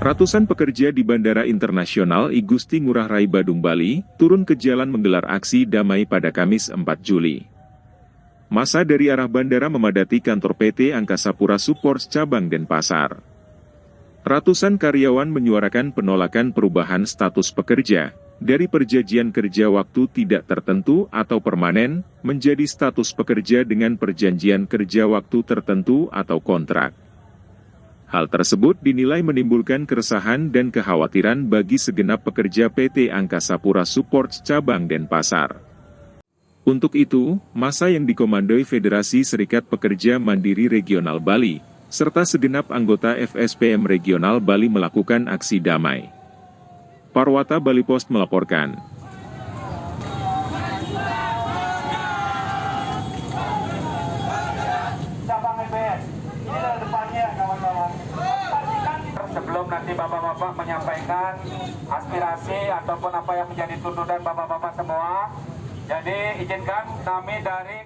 Ratusan pekerja di Bandara Internasional I Gusti Ngurah Rai Badung, Bali, turun ke jalan menggelar aksi damai pada Kamis 4 Juli. Massa dari arah bandara memadati kantor PT Angkasa Pura Supports cabang Denpasar. Ratusan karyawan menyuarakan penolakan perubahan status pekerja, dari perjanjian kerja waktu tidak tertentu atau permanen, menjadi status pekerja dengan perjanjian kerja waktu tertentu atau kontrak. Hal tersebut dinilai menimbulkan keresahan dan kekhawatiran bagi segenap pekerja PT Angkasa Pura Supports cabang Denpasar. Untuk itu, massa yang dikomandoi Federasi Serikat Pekerja Mandiri Regional Bali, serta segenap anggota FSPM Regional Bali melakukan aksi damai. Parwata Bali Post melaporkan. Sebelum nanti bapak-bapak menyampaikan aspirasi ataupun apa yang menjadi tuntutan bapak-bapak semua, jadi izinkan kami dari